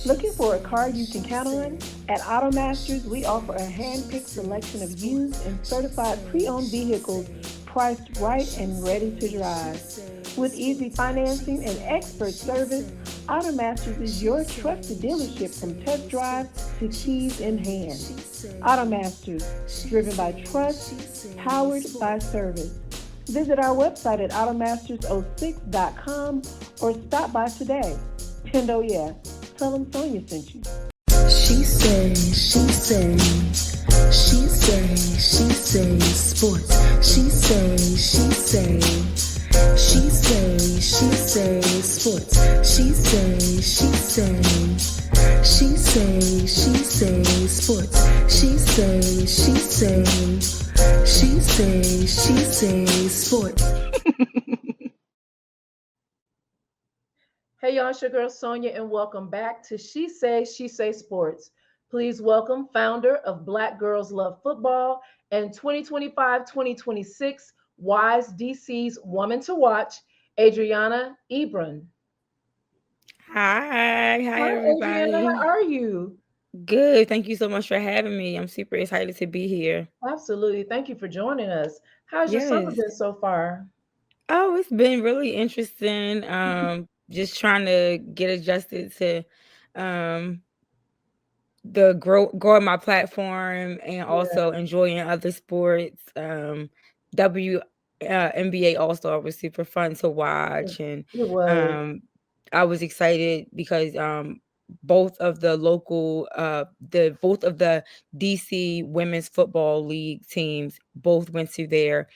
Looking for a car you can count on? At AutoMasters, we offer a hand-picked selection of used and certified pre-owned vehicles priced right and ready to drive. With easy financing and expert service, AutoMasters is your trusted dealership from test drive to keys in hand. AutoMasters, driven by trust, powered by service. Visit our website at automasters06.com or stop by today. And oh yeah, tell them Sonia sent you. She say, sports. She say, sports. She say, sports. She say, sports. Hey y'all, it's your girl Sonia, and welcome back to She Say Sports. Please welcome founder of Black Girls Love Football and 2025-2026 Wise DC's Woman to Watch, Adrianna Ebron. Hi Hi, Adrianna. everybody. How are you? Good. Thank you so much for having me. I'm super excited to be here. Absolutely. Thank you for joining us. How's your summer Yes. been so far? Oh, it's been really interesting. Just trying to get adjusted to um the growing my platform and Yeah, also enjoying other sports. W NBA All-Star was super fun to watch, and it was. um I was excited because both of the local both of the DC Women's Football League teams both went to their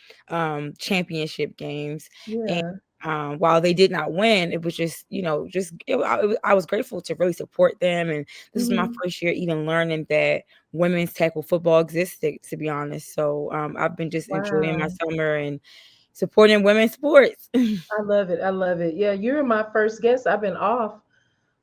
championship games. And Yeah. while they did not win, it was just, I was grateful to really support them. And this is my Hmm. first year even learning that women's tackle football existed, to be honest. So I've been just enjoying my Wow. summer and supporting women's sports. I love it. I love it. Yeah, you're my first guest. I've been off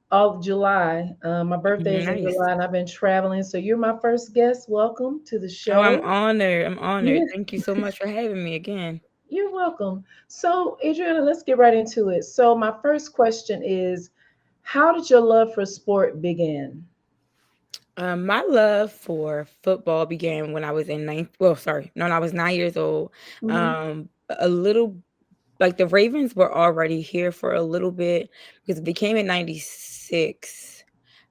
all of July. My birthday is in Nice. July, and I've been traveling. So you're my first guest. Welcome to the Oh, I'm show. honored. I'm honored. Yeah, Thank you so much for having me again. you're welcome. So, Adriana, let's get right into it. So, my first question is, how did your love for sport begin? My love for football began when I was in ninth. Well, sorry, no, when I was 9 years old. Hmm. A little like the Ravens were already here for a little bit because if they came in '96,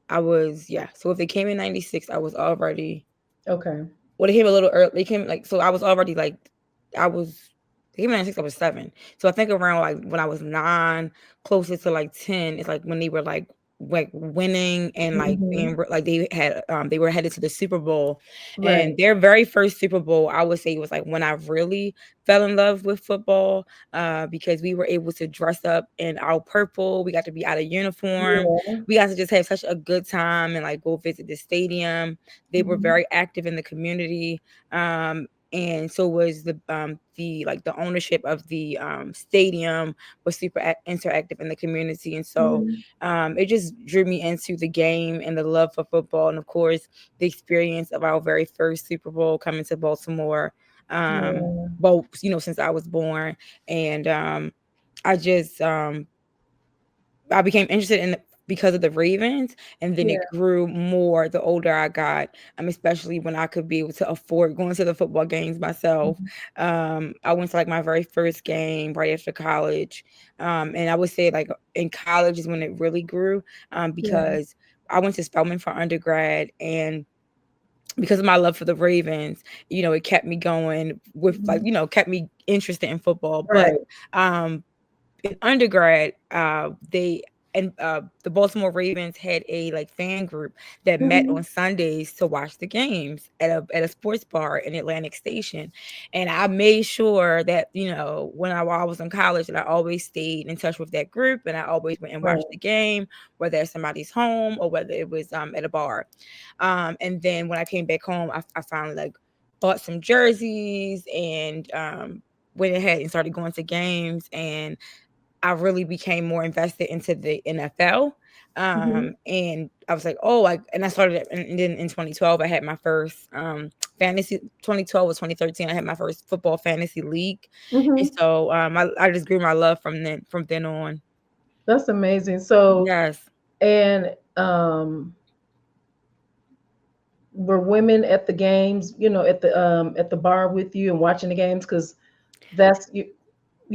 I was yeah. So if they came in '96, I was already Okay. well. They came a little early. They came like so. I was already like I was. They came in '96. I was 7. So I think around like when I was 9, closer to like 10, it's like when they were like winning and like Hmm. being like they were headed to the Super Bowl. Right. And their very first Super Bowl, I would say, was like when I really fell in love with football, because we were able to dress up in our purple. We got to be out of uniform. Yeah. We got to just have such a good time and like go visit the stadium. They were Hmm. very active in the community. And so was the ownership of the stadium was super interactive in the community. And so Hmm. it just drew me into the game and the love for football, and of course the experience of our very first Super Bowl coming to Baltimore, Yeah. both since I was born. And I just I became interested in it because of the Ravens, and then it Yeah. grew more the older I got, especially when I could be able to afford going to the football games myself. Mhm. I went to like my very first game right after college, and I would say like in college is when it really grew, Yeah. because I went to Spelman for undergrad, and because of my love for the Ravens, it kept me going with like, Mhm. kept me interested in football. But Right. um, in undergrad, the Baltimore Ravens had a like fan group that met Hmm. on Sundays to watch the games at a sports bar in Atlantic Station. And I made sure that, when I was in college, that I always stayed in touch with that group, and I always went and watched Right. the game, whether at somebody's home or whether it was at a bar. And then when I came back home, I finally like bought some jerseys and went ahead and started going to games, and I really became more invested into the NFL. Hmm. And I was like, oh, and I started, and then in 2012, I had my first fantasy. 2012 or 2013, I had my first football fantasy league, and Hmm. so I just grew my love from then on. That's amazing. So, Yes. And were women at the games, at the bar with you and watching the games? Because that's a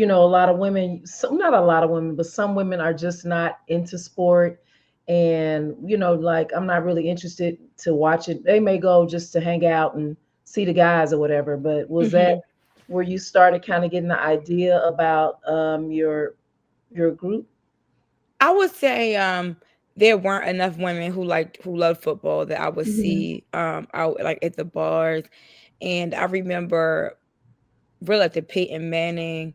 lot of women, not a lot of women, but some women are just not into sport. And, like, I'm not really interested to watch it. They may go just to hang out and see the guys or whatever. But was that Mhm. where you started kind of getting the idea about your group? I would say there weren't enough women who loved football that I would Hmm. see out like at the bars. And I remember really like the Peyton Manning,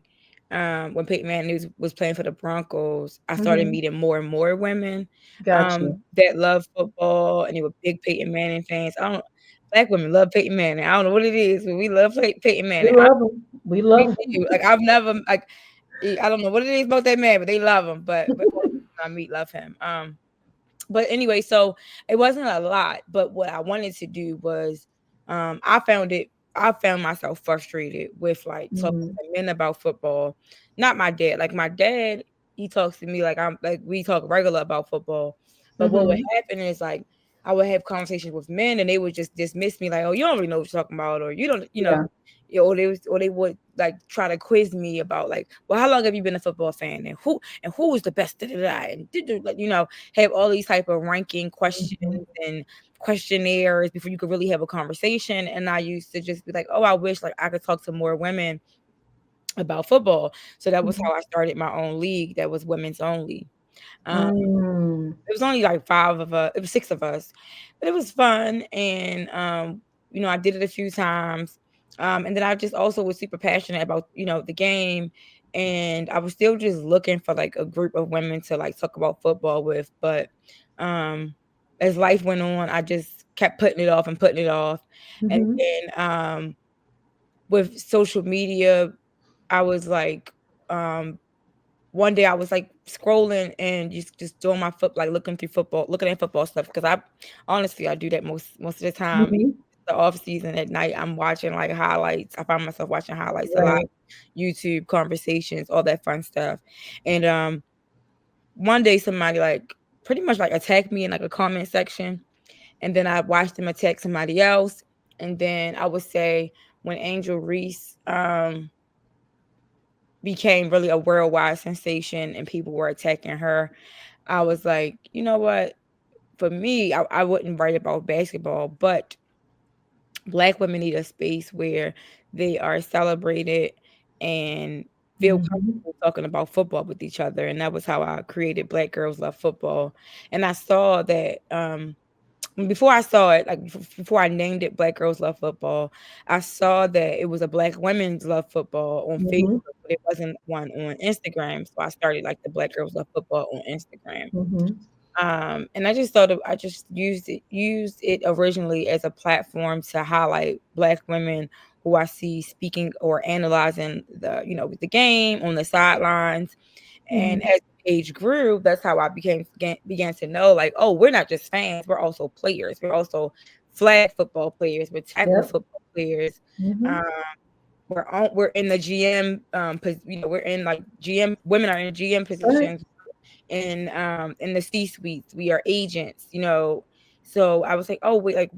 when Peyton Manning was playing for the Broncos, I started Hmm. meeting more and more women Gotcha. that love football and they were big Peyton Manning fans. I don't Black women love Peyton Manning. I don't know what it is, but we love Peyton We Manning. love them. We We love do. Like I've never like I don't know what it is about that man, but they love him. But all the people I meet love him. But anyway, so it wasn't a lot, but what I wanted to do was I found myself frustrated with like talking them. to men about football. Not my dad. Like my dad, he talks to me like I'm like we talk regular about football. But what would Hmm. happen is like I would have conversations with men and they would just dismiss me like, oh, you don't really know what you're talking about, or you don't, Yeah. or they would like try to quiz me about like, well, how long have you been a football fan and who is the best da, da, da, and like have all these type of ranking questions Hmm. and questionnaires before you could really have a conversation. And I used to just be like, oh, I wish like I could talk to more women about football. So that was Hmm. how I started my own league that was women's only. Um, Mm. it was only like 5 of us, it was 6 of us, but it was fun. And, I did it a few times. And then I just also was super passionate about, the game. And I was still just looking for like a group of women to like talk about football with. But um, as life went on, I just kept putting it off and putting it off. And Hmm. then with social media, I was like, one day I was like scrolling and just doing my looking at football stuff because I honestly I do that most of the time. Hmm. The off season at night, I'm watching like highlights. I find myself watching highlights a lot, Right. YouTube conversations, all that fun stuff. And one day somebody like pretty much like attacked me in like a comment section, and then I watched them attack somebody else, and then I would say when Angel Reese became really a worldwide sensation and people were attacking her, I was like, you know what? For me, I wouldn't write about basketball, but Black women need a space where they are celebrated and feel Hmm. comfortable talking about football with each other. And that was how I created Black Girls Love Football. And I saw that before I saw it, like before I named it Black Girls Love Football, I saw that it was a Black Women's Love Football on Hmm. Facebook, but it wasn't one on Instagram. So I started like the Black Girls Love Football on Instagram. Hmm. And I just used it originally as a platform to highlight Black women who I see speaking or analyzing the game on the sidelines. And Hmm. as the page grew, that's how I began to know, like, oh, we're not just fans, we're also players. We're also flag football players, we're tackle Yep. football players. Hmm. Um, we're in the GM, we're in like GM. Women are in GM Right. positions in the C suites. We are agents. So I was like, oh wait, like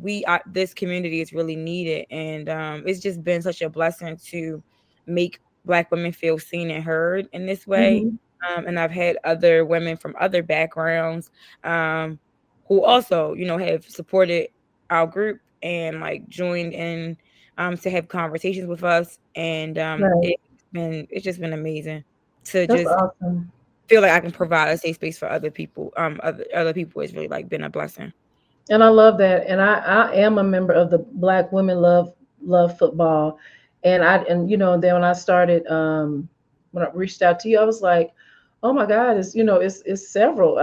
this community is really needed, and it's just been such a blessing to make Black women feel seen and heard in this way. Hmm. And I've had other women from other backgrounds um, who also, have supported our group and like joined in to have conversations with us, and Right. it's just been amazing to That's just awesome. feel like I can provide a safe space for other people. Other people has really like been a blessing. And I love that. And I am a member of the Black Women Love Football. And then when I started when I reached out to you, I was like, oh my God, it's several.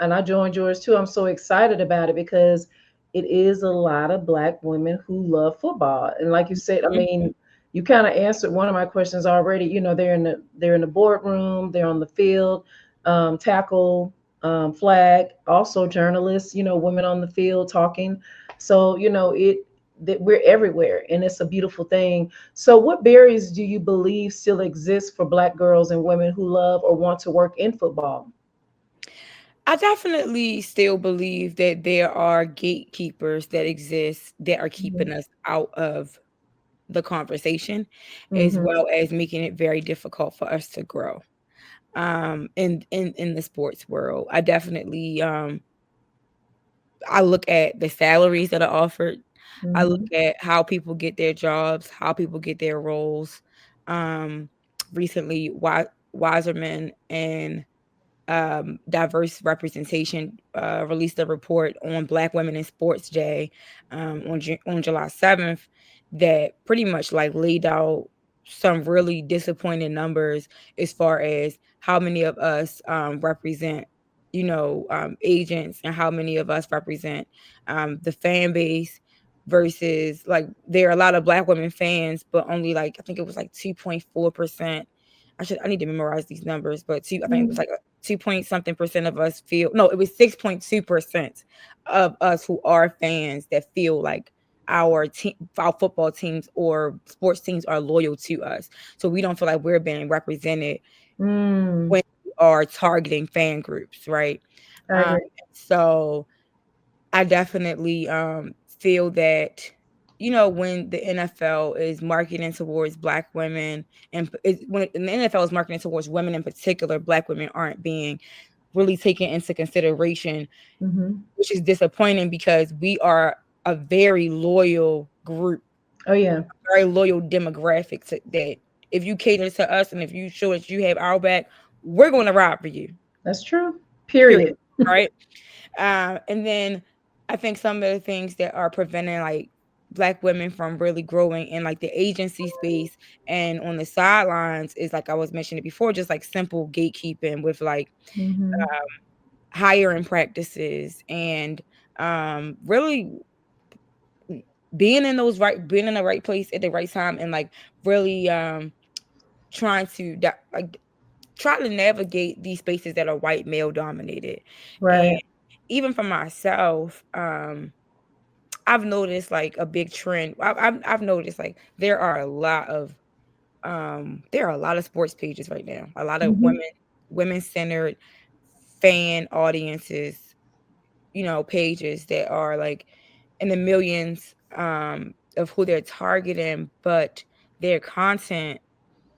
And I joined yours too. I'm so excited about it because it is a lot of Black women who love football. And like you said, I Mhm, mean, you kind of answered one of my questions already. They're in the boardroom, they're on the field, tackle, flag, also journalists, women on the field talking. So, that we're everywhere and it's a beautiful thing. So what barriers do you believe still exist for Black girls and women who love or want to work in football? I definitely still believe that there are gatekeepers that exist that are keeping us out of the conversation, as Mm-hmm. well as making it very difficult for us to grow. In the sports world, I definitely I look at the salaries that are offered. I look Mm-hmm. at how people get their jobs, how people get their roles. Um, Recently, Wiserman and diverse representation released a report on Black women in sports day on July 7th that pretty much like laid out some really disappointing numbers as far as how many of us represent, agents, and how many of us represent the fan base versus like there are a lot of Black women fans, but only like I think it was like 2.4%. I need to memorize these numbers, but I think it was like 2 point something percent of us feel, no, it was 6.2% of us who are fans that feel like our team, our football teams or sports teams are loyal to us. So we don't feel like we're being represented Mm, when we are targeting fan groups, right? I Um, agree. so I definitely feel that when the NFL is marketing towards Black women, and when the NFL is marketing towards women in particular, Black women aren't being really taken into consideration, Mm-hmm. which is disappointing because we are a very loyal group, Oh yeah, very loyal demographic that if you cater to us and if you show that you have our back, we're going to ride for you. that's true. Period. Period. Right. And then I think some of the things that are preventing like Black women from really growing in like the agency space and on the sidelines is like I was mentioning before, just like simple gatekeeping with like Mm-hmm. hiring practices and really being in the right place at the right time and like really trying to like try to navigate these spaces that are white male dominated. And Right. even for myself, I've noticed like a big trend. I've noticed like there are a lot of sports pages right now. A lot of Mm-hmm. women centered fan audiences, pages that are like in the millions of who they're targeting, but their content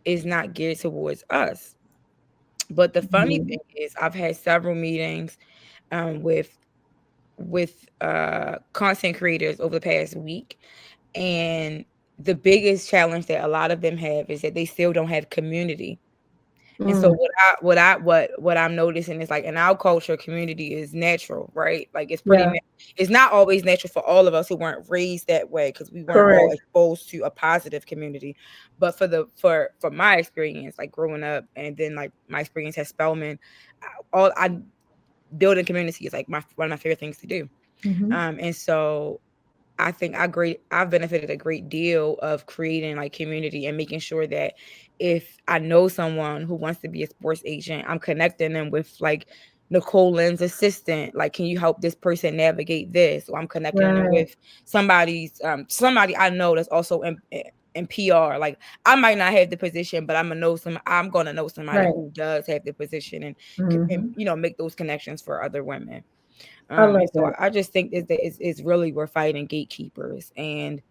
is not geared towards us. But the funny Mm-hmm. thing is I've had several meetings with content creators over the past week, and the biggest challenge that a lot of them have is that they still don't have community. And so Mm, what I'm noticing is like in our culture, community is natural, right? Like yeah. it's not always natural for all of us who weren't raised that way because we weren't all Correct. exposed to a positive community. But for my experience, like growing up, and then like my experience at Spelman, all I building community is like one of my favorite things to do. Mm-hmm. And so I think I've benefited a great deal of creating like community and making sure that if I know someone who wants to be a sports agent, I'm connecting them with like Nicole Lynn's assistant. Like, can you help this person navigate this? Or I'm connecting them Right. with somebody I know that's also in PR. Like, I might not have the position, but I'm gonna know somebody Right. who does have the position and Mm-hmm. make those connections for other women. I love And so that. I just think that it's really we're fighting gatekeepers. And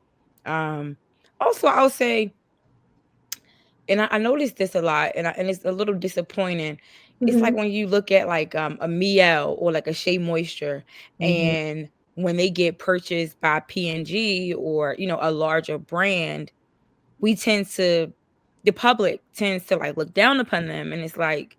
um, also I'll say, and I noticed this a lot, and it's a little disappointing. It's like Mm-hmm. when you look at like a Miel or like a Shea Moisture, Mm-hmm. and when they get purchased by P&G or a larger brand, we tend to the public tends to like look down upon them, and it's like,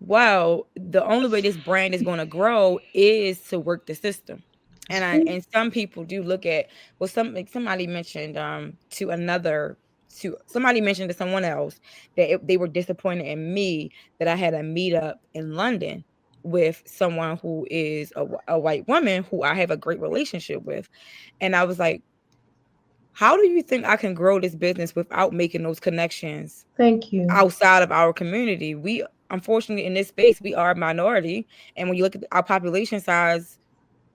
well, the only way this brand is going to grow is to work the system. It's true. And some people do look at, well, somebody mentioned to somebody mentioned to someone else that they were disappointed in me that I had a meetup in London with someone who is a white woman who I have a great relationship with. And I was like, how do you think I can grow this business without making those connections Thank you. outside of our community? We unfortunately in this space we are a minority, and when you look at our population size,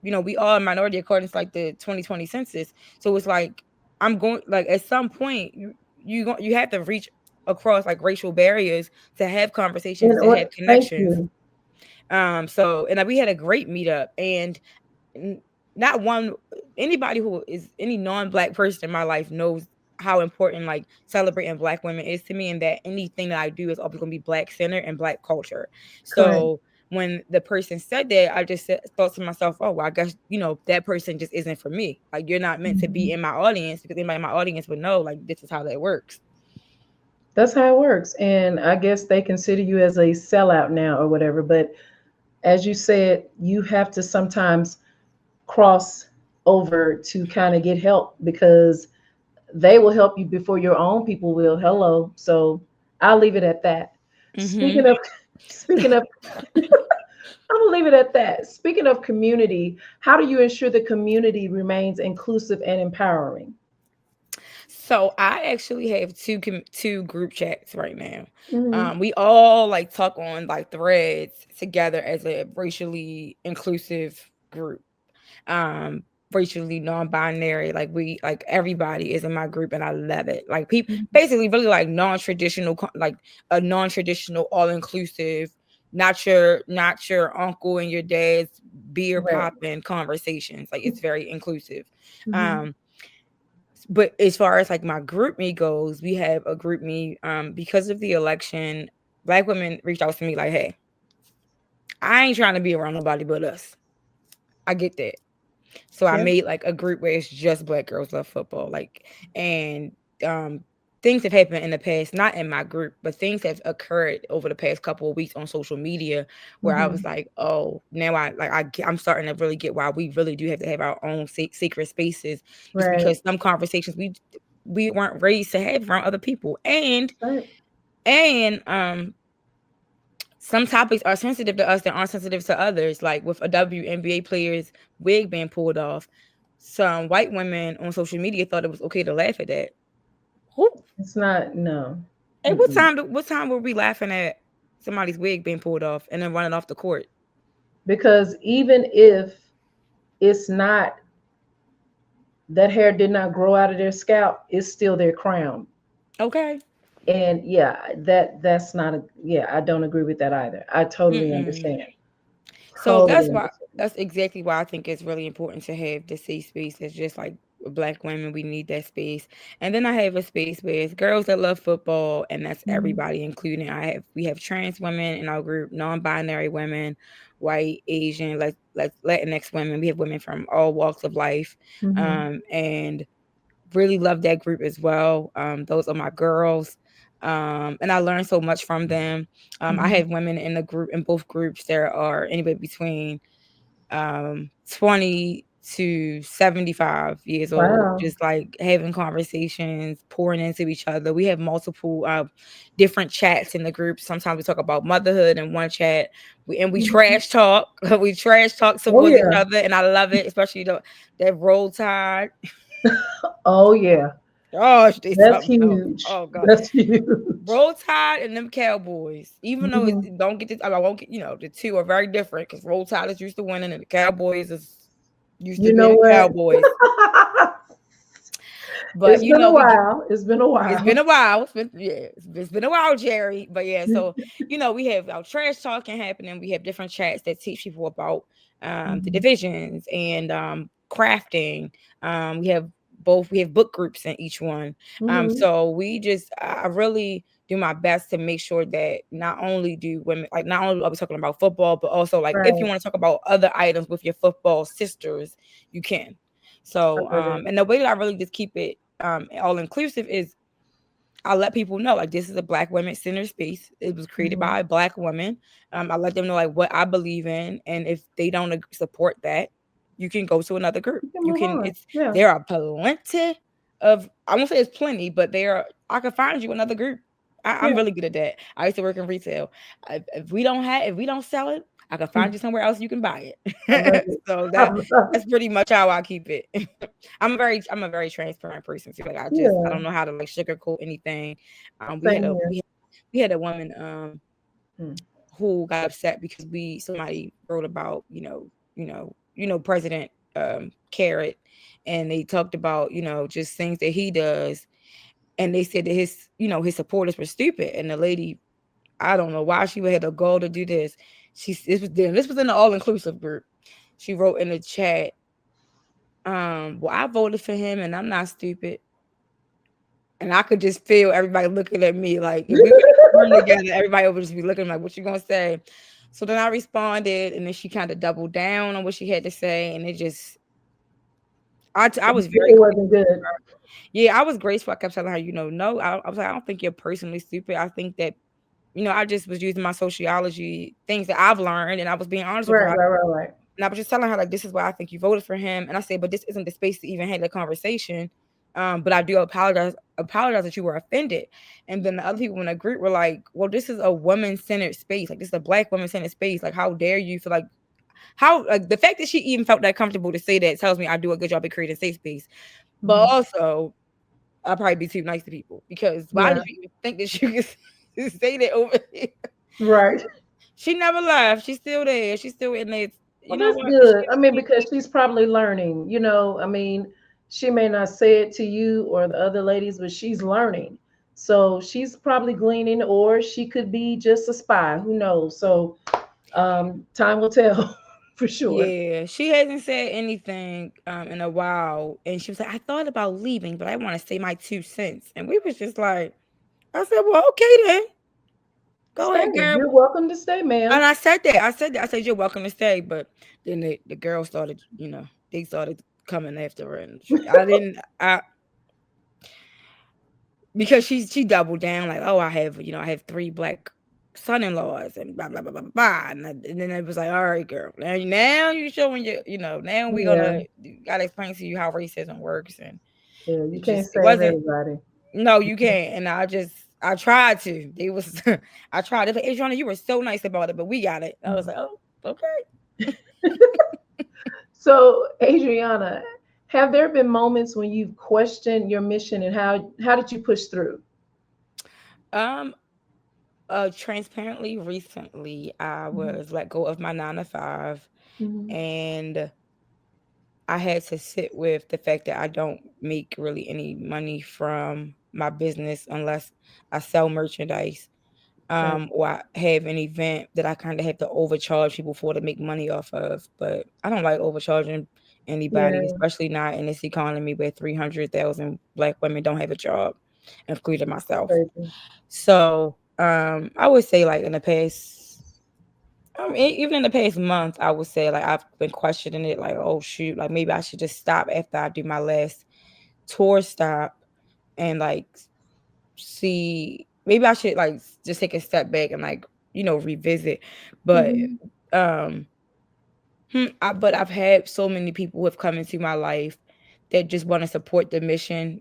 we are a minority according to like the 2020 census. So it's like I'm going like at some point you have to reach across like racial barriers to have conversations, And to have thank connections. you. So and we had a great meetup, and n- not one anybody who is any non-black person in my life knows how important like celebrating black women is to me, and that anything that I do is always going to be black centered and black culture. Correct. So when the person said that, I just thought to myself, oh well, I guess that person just isn't for me. Like you're not meant to be Mhm. in my audience, because anybody in my audience would know like this is how that works. That's how it works. And I guess they consider you as a sellout now or whatever. But as you said, you have to sometimes cross over to kind of get help because they will help you before your own people will. Hello. So I'll leave it at that. Mm-hmm. Speaking of, speaking of, I'm gonna leave it at that. Speaking of community, how do you ensure the community remains inclusive and empowering? So I actually have two group chats right now. Hmm. We all like talk on like threads together as a racially inclusive group. Um, Racially non-binary. Like like everybody is in my group, and I love it. Like people basically really like non-traditional, like a non-traditional, all-inclusive. Not your uncle and your dad's beer Right. popping conversations. Like it's very inclusive. Hmm. Um, but as far as like my group me goes, we have a group me because of the election. Black women reached out to me like, hey, I ain't trying to be around nobody but us. I get that. So I Yeah. made like a group where it's just Black girls love football. Like, and um things have happened in the past, not in my group, but things have occurred over the past couple of weeks on social media where I was Hmm. like, oh, now I'm starting to really get why we really do have to have our own secret spaces, just Right. because some conversations we weren't raised to have around other people, Right. and some topics are sensitive to us that aren't sensitive to others, like with a WNBA player's wig being pulled off. Some white women on social media thought it was okay to laugh at that. Who? It's not, no. Hey, Mm-mm. what time were we laughing at somebody's wig being pulled off and then running off the court? Because even if it's not, that hair did not grow out of their scalp, it's still their crown. Okay. And yeah, that's not a, yeah, I don't agree with that either. I totally Mm-mm. understand. So Totally understand. that's exactly why I think it's really important to have the safe space. It's just like Black women, we need that space. And then I have a space where it's girls that love football, and that's Mhm. everybody, including we have trans women in our group, non-binary women, white, Asian, like Latinx women. We have women from all walks of life, Mhm. and really love that group as well. Those are my girls. And I learned so much from them. I Mhm. have women in the group, in both groups. There are anywhere between 20 to 75 years old, Wow. just like having conversations, pouring into each other. We have multiple different chats in the group. Sometimes we talk about motherhood in one chat. We Mhm. trash talk. We trash talk Oh towards each yeah. other, and I love it, especially that roll tide. Oh yeah. Gosh, they That's something else. huge. Oh god. That's huge. Roll Tide and them Cowboys, even though Mhm. don't get this, I won't get, the two are very different because Roll Tide is used to winning and the Cowboys is used to You know being what? Cowboys. But It's been a we get while. It's been a it's been while. a while. It's been a while, Jerry. But yeah, so we have our trash talking happening. We have different chats that teach people about the Mhm. divisions and crafting. We have book groups in each one. Mhm. So I really do my best to make sure that not only do women, like not only are we talking about football, but also like if you Right. want to talk about other items with your football sisters, you can. So Agreed. and the way that I really just keep it all inclusive is I let people know like this is a Black women center space. It was created Mhm. by a Black woman. I let them know like what I believe in, and if they don't support that, you can go to another group. You can You move can. on. It's Yeah. There are plenty of. I won't say it's plenty, but I can find you another group. I'm Yeah. really good at that. I used to work in retail. If we don't sell it, I can find you somewhere else you can buy I love it. it. So I love it. that's pretty much how I keep it. I'm a very transparent person too. Like I Yeah. don't know how to like sugarcoat anything. We had Same a here. we had a woman Mm. who got upset because somebody wrote about President Carrot, and they talked about just things that he does, and they said that his supporters were stupid, and the lady, I don't know why she would have the goal to do this. this was in the all inclusive group. She wrote in the chat, well, I voted for him and I'm not stupid. And I could just feel everybody looking at me like if we were in the room together, everybody would just be looking like, what you gonna say? So then I responded, and then she kind of doubled down on what she had to say, and it just I was very It wasn't good. yeah, I was graceful. I kept telling her, no, I was like, I don't think you're personally stupid. I think that I just was using my sociology things that I've learned, and I was being honest with her. Right. And I was just telling her, like, this is why I think you voted for him. And I said, but this isn't the space to even have that conversation. But I do apologize that you were offended. And then the other people in the group were like, well, this is a woman-centered space. Like, this is a Black woman-centered space. Like, how dare you feel like the fact that she even felt that comfortable to say that tells me I do a good job at creating a safe space. But also, I'll probably be too nice to people because why did you even think that you could say that over here? Right. She never left. She's still there. She's still in there. Well, that's good. I mean, because she's probably learning, I mean, she may not say it to you or the other ladies, but she's learning. So she's probably gleaning, or she could be just a spy. Who knows? So time will tell for sure. Yeah, she hasn't said anything in a while. And she was like, I thought about leaving, but I want to say my 2 cents. And we was just like, I said, well, okay then. Go ahead, girl. You're welcome to stay, ma'am. And I said that. I said, you're welcome to stay. But then the girls started, they started coming after her. And because she doubled down like, oh, I have 3 Black son-in-laws and blah, blah, blah, blah, blah. And then it was like, all right, girl, now you're showing now we gotta explain to you how racism works. And you can't save everybody. No, you can't. And I tried to. I tried to. Adrianna, you were so nice about it, but we got it. I was like, oh, okay. So, Adrianna, have there been moments when you've questioned your mission, and how did you push through? Transparently, recently, I was let go of my 9 to 5, and I had to sit with the fact that I don't make really any money from my business unless I sell merchandise, or I have an event that I kind of have to overcharge people for to make money off of. But I don't like overcharging anybody, especially not in this economy where 300,000 Black women don't have a job, including myself. So I would say like in the past, even in the past month, I would say like I've been questioning it, like, oh shoot, like maybe I should just stop after I do my last tour stop and like see, maybe I should like just take a step back and like, revisit. But but I've had so many people who have come into my life that just want to support the mission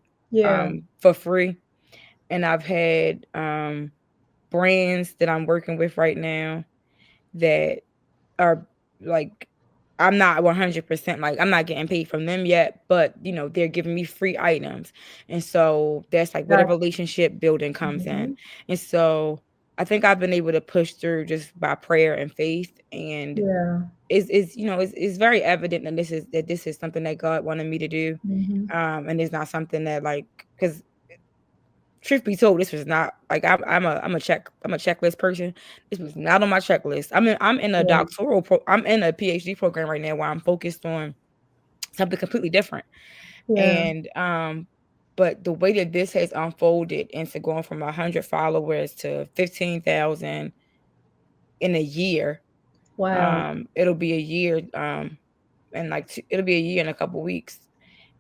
for free. And I've had brands that I'm working with right now that are like, I'm not 100% like, I'm not getting paid from them yet, but they're giving me free items. And so that's like where the relationship building comes in. And so I think I've been able to push through just by prayer and faith. And it's very evident that this is something that God wanted me to do. And it's not something that like, because truth be told, this was not like I'm a checklist person. This was not on my checklist. I'm in a doctoral I'm in a PhD program right now where I'm focused on something completely different. And but the way that this has unfolded into going from 100 followers to 15,000 in a year. Wow. It'll be a year and like it'll be a year in a couple weeks.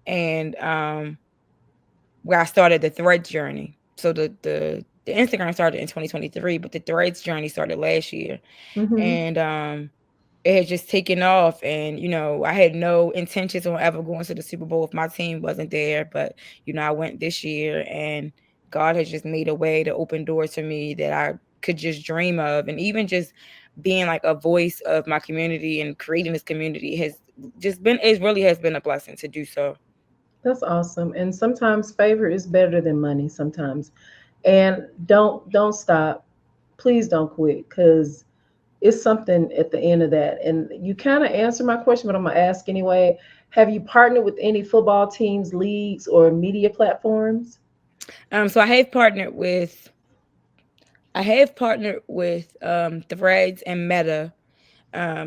And where I started the Threads journey. So the Instagram started in 2023, but the Threads journey started last year. And it had just taken off. And, I had no intentions on ever going to the Super Bowl if my team wasn't there. But, I went this year and God has just made a way to open doors to me that I could just dream of. And even just being like a voice of my community and creating this community it really has been a blessing to do so. That's awesome. And sometimes favor is better than money sometimes. And don't stop. Please don't quit, because it's something at the end of that. And you kind of answered my question, but I'm going to ask anyway. Have you partnered with any football teams, leagues, or media platforms? So I have partnered with Threads and Meta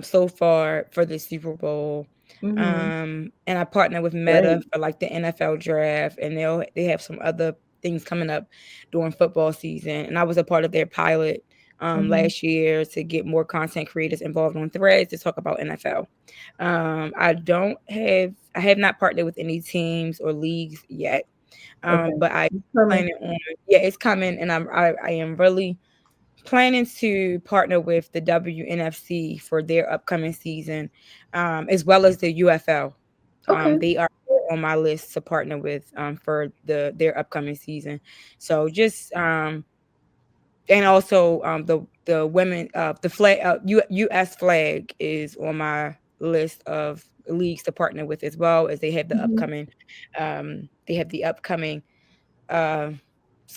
so far for the Super Bowl. Mm-hmm. And I partner with Meta Great. for like the NFL draft, and they have some other things coming up during football season. And I was a part of their pilot Mm-hmm. last year to get more content creators involved on Threads to talk about NFL. I have not partnered with any teams or leagues yet, Okay. but I It's coming. planning on, yeah, it's coming, and I am really planning to partner with the WNFC for their upcoming season, as well as the UFL. Okay. They are on my list to partner with for their upcoming season. So just and also the women the flag US flag is on my list of leagues to partner with, as well as Mm-hmm. they have the upcoming uh,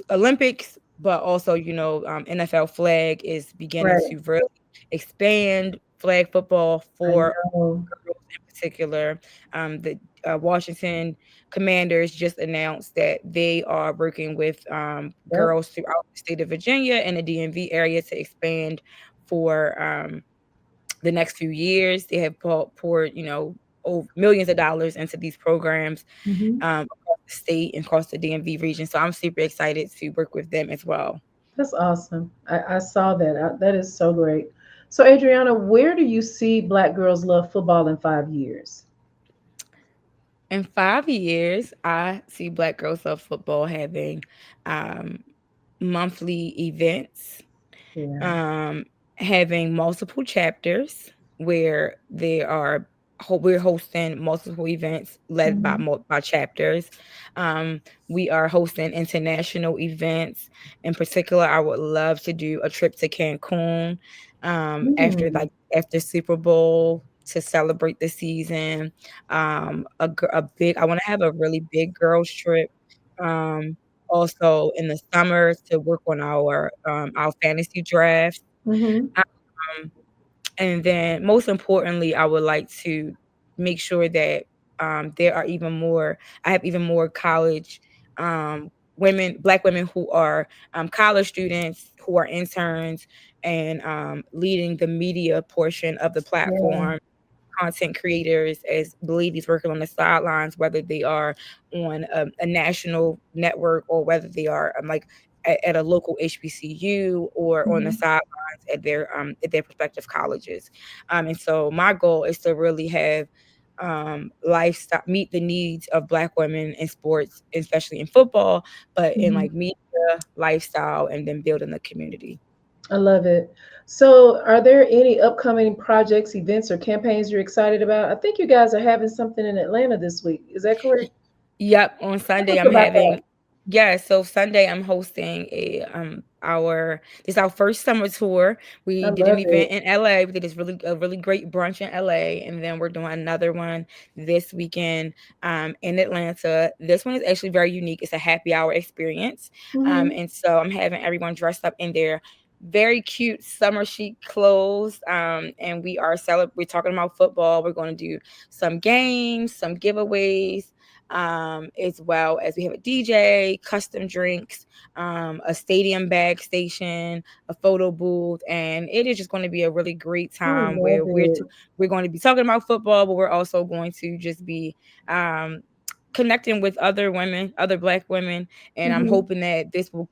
Olympics, but also, NFL flag is beginning Right. to really expand flag football I for know. girls in particular. The Washington Commanders just announced that they are working with Yep. girls throughout the state of Virginia and the DMV area to expand for the next few years. They have poured, millions of dollars into these programs Mm-hmm. across the state and across the DMV region. So I'm super excited to work with them as well. That's awesome. I saw that. That is so great. So, Adriana, where do you see Black girls love football in 5 years? In 5 years, I see Black Girls Love Football having um, monthly events, Yeah. um, having multiple chapters where we're hosting multiple events led by Mm-hmm. by chapters. Um, we are hosting international events. In particular, I would love to do a trip to Cancun Mm. after Super Bowl to celebrate the season. I want to have a really big girls trip. Um, Also in the summer to work on our fantasy draft. Mm-hmm. Um, and then most importantly, I would like to make sure that there are even more I have even more college Black women who are college students, who are interns, and leading the media portion of the Yeah. platform, content creators, as ladies working on the sidelines, whether they are on a national network or whether they are like at a local HBCU or on the Mm-hmm. sidelines at their respective colleges. And so my goal is to really have lifestyle meet the needs of Black women in sports, especially in football, but in Mm-hmm. like media, lifestyle, and then building the community. I love it. So, are there any upcoming projects, events, or campaigns you're excited about? I think you guys are having something in Atlanta this week. Is that correct? Yep, on Tell Sunday us I'm about that. having yeah, so Sunday I'm hosting our first summer tour. I We did an love event it. in LA. We did this really great brunch in LA, and then we're doing another one this weekend in Atlanta. This one is actually very unique. It's a happy hour experience. Mm-hmm. And so I'm having everyone dressed up in their very cute summer chic clothes. And we're talking about football. We're going to do some games, some giveaways, as well as we have a DJ, custom drinks, a stadium bag station, a photo booth, and it is just going to be a really great I time love where it. we're going to be talking about football, but we're also going to just be connecting with other women, other Black women, and I'm Mm-hmm. hoping that this will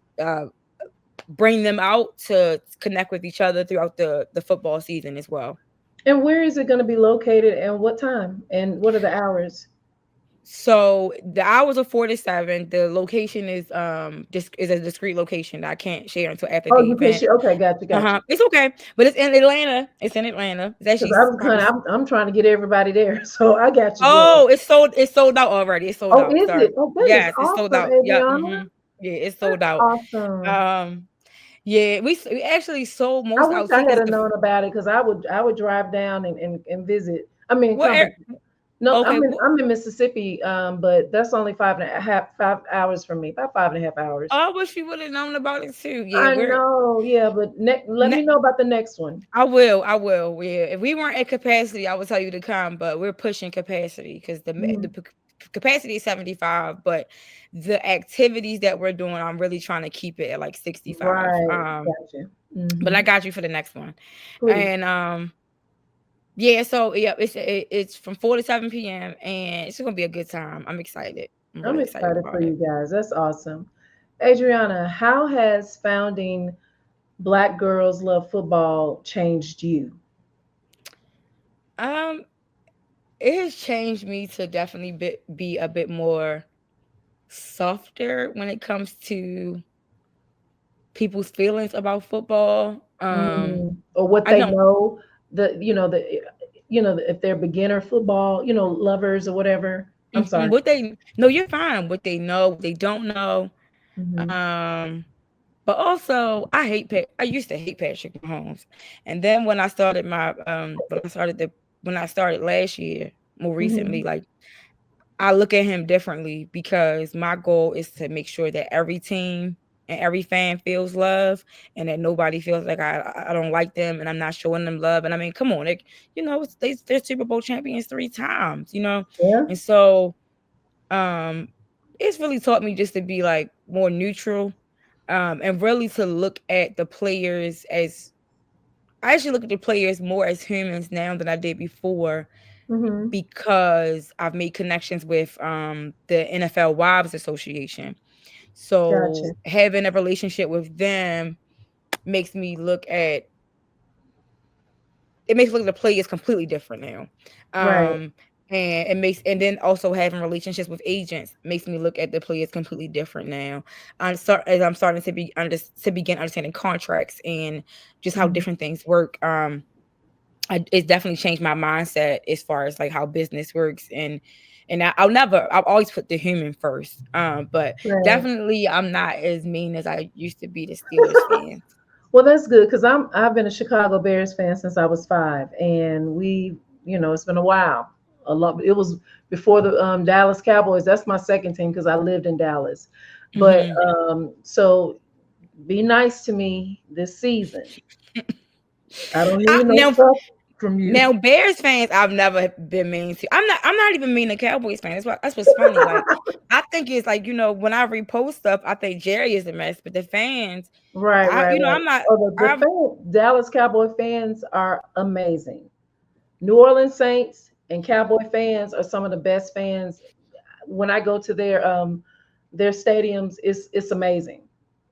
bring them out to connect with each other throughout the football season as well. And where is it going to be located and what time? And what are the hours? So the hours are 4 to 7. The location is a discrete location that I can't share until after Oh, the you can event. share. Okay, got you, got you. It's okay, but it's in Atlanta. It's in Atlanta. It's actually Because I was probably I'm trying to get everybody there. So I got you, girl. oh, it's sold out already. It's sold Oh, out. is Sorry. it? Oh, that is Yes, it's sold awesome, out. Yep. Adriana. Yeah, it's That's sold out. awesome. Um, yeah, we actually sold I most wish out I tickets. had known about it because I would drive down and visit. I mean, What? come back. No, Okay. I'm in Mississippi, but that's only 5.5 hours from me. About 5.5 hours. I wish you would have known about it too. Yeah, I know, yeah, but let me know about the next one. I will. I will. Yeah. If we weren't at capacity, I would tell you to come, but we're pushing capacity because Mhm. capacity is 75, but the activities that we're doing, I'm really trying to keep it at like 65. Right, gotcha. But I Hmm. got you for the next one. Please. And Yeah, so yeah, it's from 4 to 7 p.m. and it's gonna be a good time. I'm excited. I'm I'm really excited excited for about it. you guys. That's awesome. Adriana, how has founding Black Girls Love Football changed you? Um, it has changed me to definitely be a bit more softer when it comes to people's feelings about football. Or what I they don't. know, if they're beginner football, lovers or whatever. I'm sorry. What they no, you're fine. What they know, what they don't know. Hmm. Um, but also I used to hate Patrick Mahomes, and then when I started last year, more recently, Hmm. like I look at him differently because my goal is to make sure that every team and every fan feels love and that nobody feels like I don't like them and I'm not showing them love. And I mean, come on, they're Super Bowl champions 3 times, Yeah. and so um it's really taught me just to be like more neutral, and really to look at the players as I actually look at the players more as humans now than I did before Hmm. because I've made connections with the NFL Wives Association. Gotcha. So having a relationship with them makes me look at at the players completely different now. Right. Um and then also having relationships with agents makes me look at the players completely different now. As I'm starting to begin understanding contracts and just how Hmm. different things work. It's definitely changed my mindset as far as like how business works, and I'll always put the human first. But Right. definitely I'm not as mean as I used to be to Steelers fans. Well, that's good because I've been a Chicago Bears fan since I was 5, and it's been a while. A lot. It was before the Dallas Cowboys. That's my second team because I lived in Dallas. But Hmm. so be nice to me this season. I don't I, need no now stuff from you. now Bears fans I've never been mean to. I'm not even mean to Cowboys fans. That's what's funny. Like I think it's like, when I repost stuff, I think Jerry is a mess, but the fans, Right, right, right. I'm not. Oh, I'm Dallas Cowboy fans are amazing. New Orleans Saints and Cowboy fans are some of the best fans. When I go to their stadiums, it's amazing.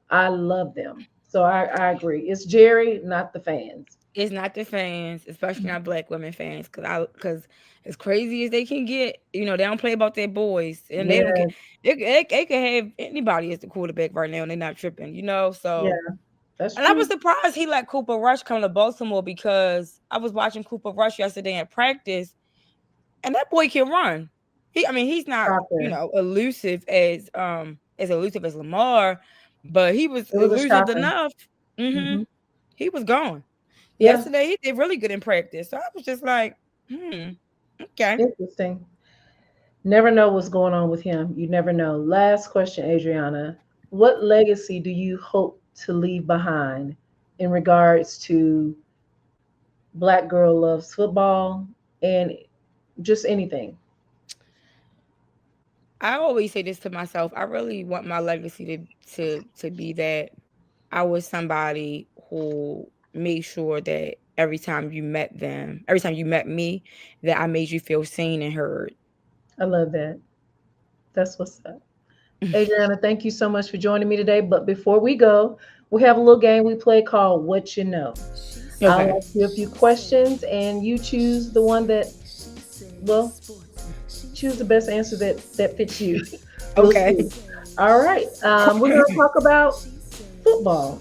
I love them. So I agree. It's Jerry, not the fans. It's not the fans, especially not black women fans, because as crazy as they can get, they don't play about their boys, and they don't get. Yes, They could have anybody as the quarterback right now, and they're not tripping. yeah, So, that's and I was true. surprised he let Cooper Rush come to Baltimore because I was watching Cooper Rush yesterday at practice, and that boy can run. I mean, he's not Shocker. elusive as Lamar, but he was It was a elusive shocker. enough. Hmm. Hmm. He was gone. Yeah, Yesterday, he did really good in practice. So I was just like, okay. interesting. Never know what's going on with him. You never know. Last question, Adriana. What legacy do you hope to leave behind in regards to Black Girl Loves Football and just anything? I always say this to myself. I really want my legacy to be that I was somebody who made sure that every time you met me, that I made you feel seen and heard. I love that. That's what's up. Adriana, thank you so much for joining me today. But before we go, we have a little game we play called What You Know. I'll Okay. ask you a few questions and you choose the one that, well, choose the best answer that fits you. We'll Okay. see. All right. We're going to talk about football.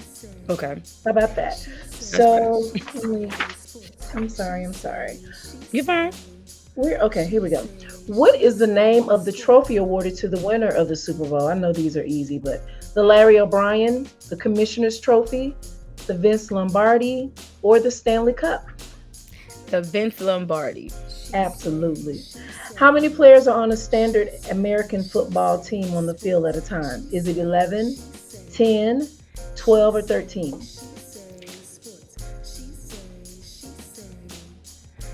Okay. How about that? That's fine. So, let me, I'm sorry. I'm sorry. You're fine. We're okay. Here we go. What is the name of the trophy awarded to the winner of the Super Bowl? I know these are easy, but the Larry O'Brien, the Commissioner's Trophy, the Vince Lombardi, or the Stanley Cup? The Vince Lombardi. Absolutely. How many players are on a standard American football team on the field at a time? Is it 11, 10, 12, or 13?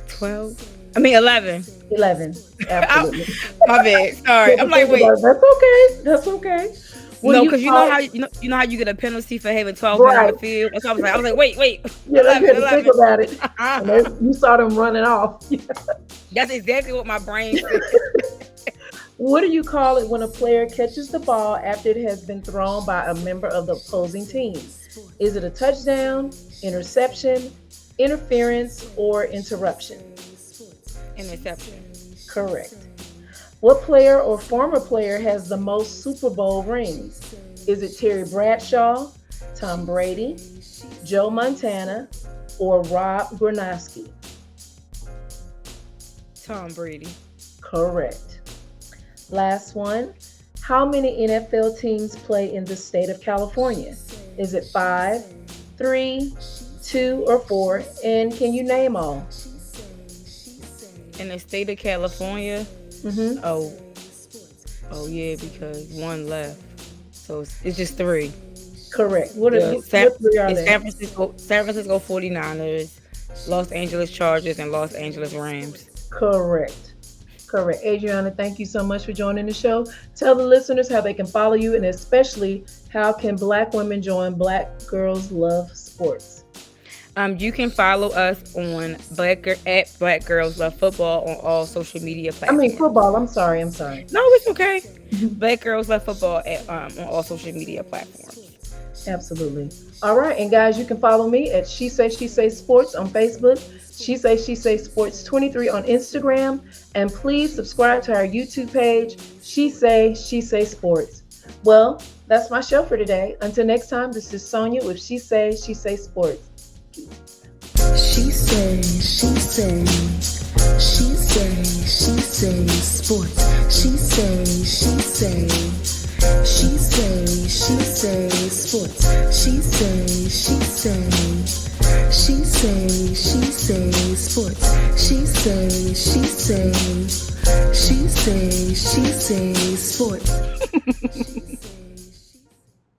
12. I mean 11. 11. Oh, Absolutely. my bad. Sorry. You have I'm to like, think wait. about it. That's okay. That's okay. What do No, you because call you know how you get a penalty for having 12 men on right? the field. And so I was like, wait, Yeah, they 11, had to think 11. about it. And you saw them running off. That's exactly what my brain said. What do you call it when a player catches the ball after it has been thrown by a member of the opposing team? Is it a touchdown, interception, interference, or interruption? Interception. Correct. What player or former player has the most Super Bowl rings? Is it Terry Bradshaw, Tom Brady, Joe Montana, or Rob Gronkowski? Tom Brady. Correct. Last one. How many NFL teams play in the state of California? Is it 5, 3, 2, or 4? And can you name all? In the state of California, Mm-hmm. oh yeah, because one left. So it's just 3. Correct. What It's three are they? San Francisco 49ers, Los Angeles Chargers, and Los Angeles Rams. Correct. Adrianna, thank you so much for joining the show. Tell the listeners how they can follow you, and especially how can Black women join Black Girls Love Sports. You can follow us on at Black Girls Love Football on all social media platforms. Football. I'm sorry. No, it's okay. Black Girls Love Football on all social media platforms. Absolutely. All right, and guys, you can follow me at She Say Sports on Facebook, She Say Sports 23 on Instagram, and please subscribe to our YouTube page, She Say Sports. Well, that's my show for today. Until next time, this is Sonia with She Say Sports. She say sports. She say sports. She say sports. She say sports.